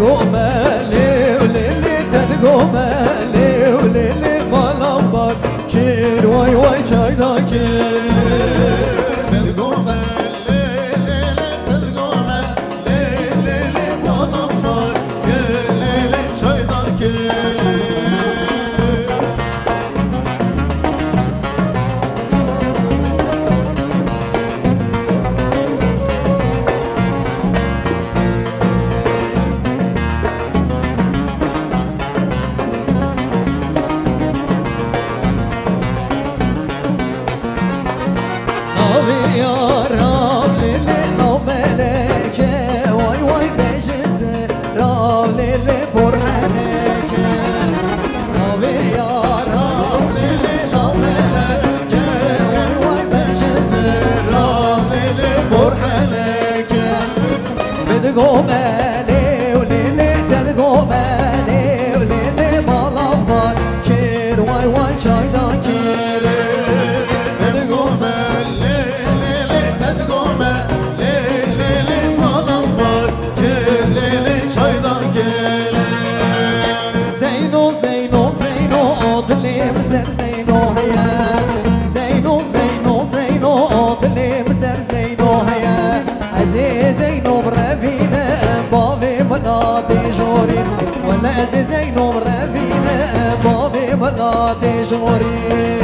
تدقومالي وليلي تدقومالي وليلي مالامبار كير واي واي çayda kir تدقومالي وليلي تدقومالي وليلي مالامبار كير واي واي çayda kir تدقومالي ليلي تدقومالي ليلي مالامبار كير ليلي çayda kir زينو زينو زينو أضلي مسر زينو هيا زينو زينو زينو أضلي مسر زينو هيا عزيز زينو برافينا بابي ملاتي جورين ولا عزيز زينو برافينا بابي ملاتي جورين